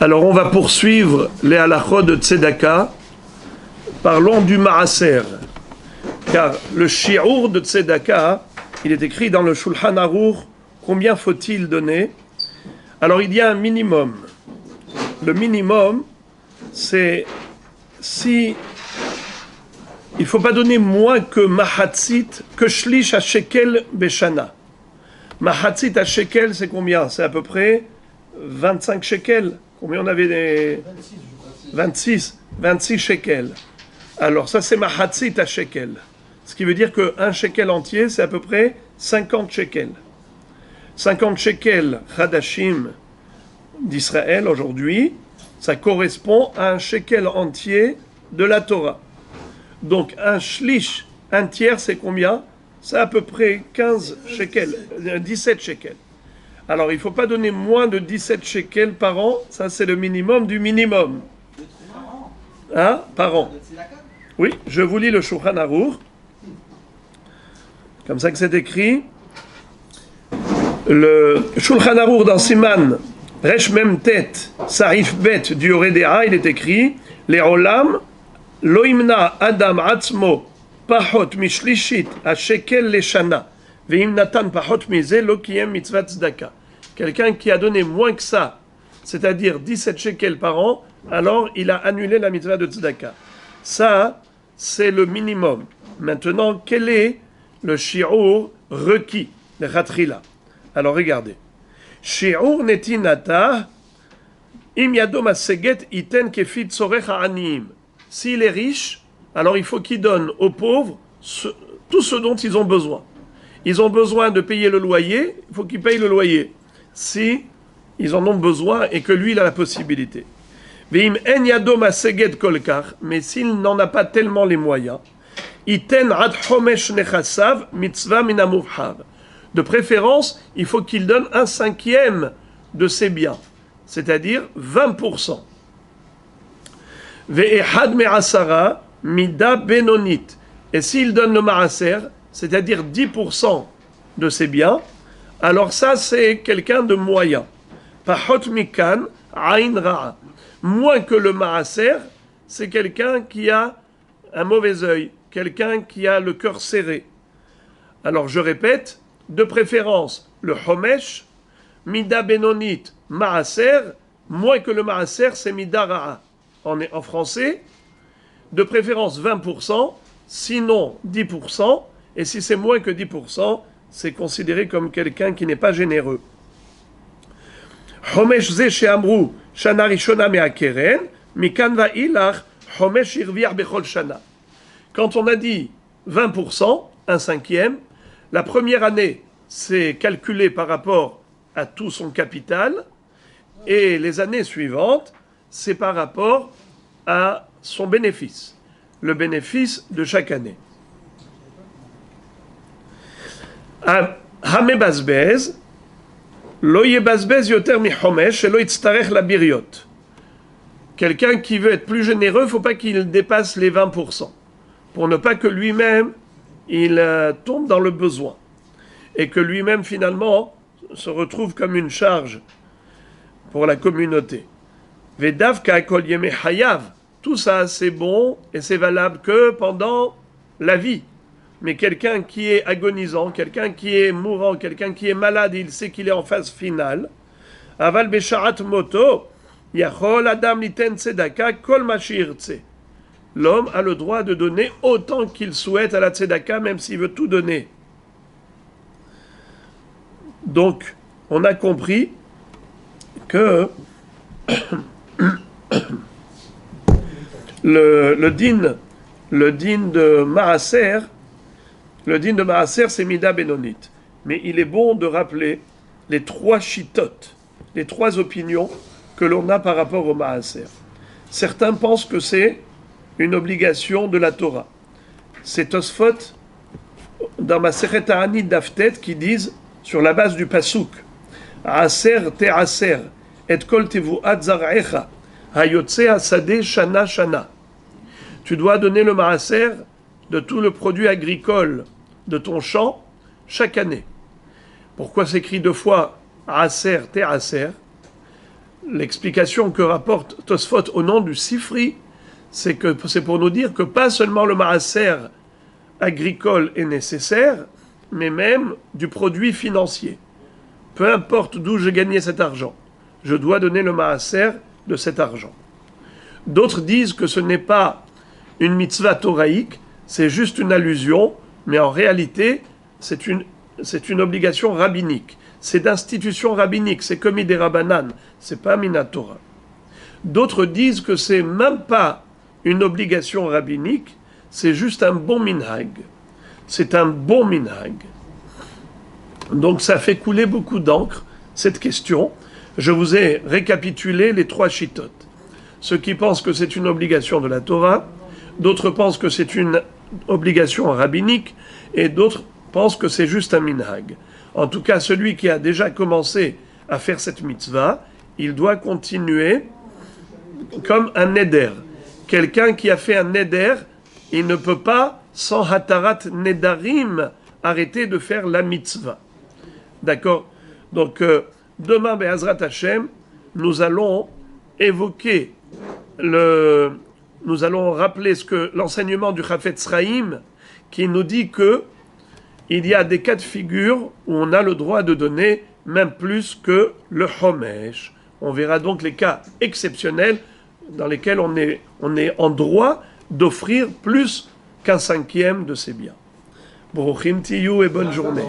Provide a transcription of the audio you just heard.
Alors on va poursuivre les halachot de Tzedaka. Parlons du Maaser. Car le shi'ur de Tzedaka, il est écrit dans le Shulchan Aruch, combien faut-il donner? Alors il y a un minimum. Le minimum, c'est si il ne faut pas donner moins que mahatzit, que shlish à shekel beshana. Mahatzit à shekel, c'est combien? C'est à peu près 25 shekels. Combien on avait des... 26 shekels. Alors ça c'est mahatzit à shekel. Ce qui veut dire qu'un shekel entier, c'est à peu près 50 shekels. 50 shekels Hadashim d'Israël aujourd'hui, ça correspond à un shekel entier de la Torah. Donc un shlish, un tiers, c'est combien? C'est à peu près 15 shekels, 17 shekels. Alors il ne faut pas donner moins de 17 shekels par an, ça c'est le minimum du minimum. Hein? Par an. Oui, je vous lis le Shulchan Aruch. Comme ça que c'est écrit. Le Shulchan Aruch dans Siman, Resh Mem Tet, Sarif Bet du Yoredea, il est écrit Les Olam, Loimna Adam Atzmo, Pachot Mishlishit, a Shekel Leshana, Veim Natan Pachot Mize, Lokiyem Mitzvat Tzedaka. Quelqu'un qui a donné moins que ça, c'est-à-dire 17 shekels par an, alors il a annulé la mitzvah de tzedaka. Ça, c'est le minimum. Maintenant, quel est le shi'ur requis, le chatrila? Alors regardez. Shi'ur netinata im yadom aseget iten kefit tzorech ha'aniyim. S'il est riche, alors il faut qu'il donne aux pauvres tout ce dont ils ont besoin. Ils ont besoin de payer le loyer, il faut qu'ils payent le loyer. Si ils en ont besoin et que lui il a la possibilité. Mais s'il n'en a pas tellement les moyens, de préférence, il faut qu'il donne 1/5 de ses biens, c'est-à-dire 20%. Et s'il donne le maaser, c'est-à-dire 10% de ses biens, alors ça, c'est quelqu'un de moyen. Pachot mikan, ayn ra'a. Moins que le maaser, c'est quelqu'un qui a un mauvais œil, quelqu'un qui a le cœur serré. Alors je répète, de préférence, le homesh, mida benonit, maaser, moins que le maaser, c'est mida ra'a. En français, de préférence 20%, sinon 10%, et si c'est moins que 10%, c'est considéré comme quelqu'un qui n'est pas généreux. Homesh ze she'amru shana rishona me'akeren, mikan va'ilach homesh irviach bechol shana. Quand on a dit 20%, 1/5, la première année, c'est calculé par rapport à tout son capital, et les années suivantes, c'est par rapport à son bénéfice, le bénéfice de chaque année. Hamebazbez, lo yebazbez yoter mi homesh, et lo yitztarech la biriot. Quelqu'un qui veut être plus généreux, il ne faut pas qu'il dépasse les 20%, pour ne pas que lui-même, il tombe dans le besoin, et que lui-même, finalement, se retrouve comme une charge pour la communauté. Vedav ka'akol yeme hayav, tout ça, c'est bon, et c'est valable que pendant la vie. Mais quelqu'un qui est agonisant, quelqu'un qui est mourant, quelqu'un qui est malade, il sait qu'il est en phase finale. Aval besharat moto, yachol adam liten tzedaka kol ma shirtse. L'homme a le droit de donner autant qu'il souhaite à la tzedaka, même s'il veut tout donner. Donc, on a compris que le din de Maaser, le din de Maaser, c'est Mida Benonit. Mais il est bon de rappeler les 3 chitotes, les 3 opinions que l'on a par rapport au Maaser. Certains pensent que c'est une obligation de la Torah. C'est Tosfot, dans Masechet Ta'anit Daftet, qui disent, sur la base du Pasuk, Aser te'aser, et kol tevu'at zar'echa, hayotse asade shana shana. Tu dois donner le Maaser de tout le produit agricole de ton champ chaque année. Pourquoi s'écrit 2 fois Aser, Te'aser? l'explication que rapporte Tosfot au nom du Sifri, c'est pour nous dire que pas seulement le maaser agricole est nécessaire, mais même du produit financier. Peu importe d'où j'ai gagné cet argent, je dois donner le maaser de cet argent. D'autres disent que ce n'est pas une mitzvah thoraïque, c'est juste une allusion, mais en réalité, c'est une obligation rabbinique. C'est d'institution rabbinique, c'est comme des rabbanan, c'est pas minatora. D'autres disent que c'est même pas une obligation rabbinique, c'est juste un bon minhag. C'est un bon minhag. Donc ça fait couler beaucoup d'encre, cette question. Je vous ai récapitulé les 3 chitotes. Ceux qui pensent que c'est une obligation de la Torah, d'autres pensent que c'est une obligation rabbinique, et d'autres pensent que c'est juste un minhag. En tout cas, celui qui a déjà commencé à faire cette mitzvah, il doit continuer comme un neder. Quelqu'un qui a fait un neder, il ne peut pas, sans hatarat nedarim, arrêter de faire la mitzvah. D'accord? Donc, demain, Be'ezrat Hashem, nous allons évoquer nous allons rappeler l'enseignement du Chafetz Chaim qui nous dit que il y a des cas de figure où on a le droit de donner même plus que le Homesh. On verra donc les cas exceptionnels dans lesquels on est en droit d'offrir plus qu'1/5 de ses biens. Baruchim Tiyu et bonne journée.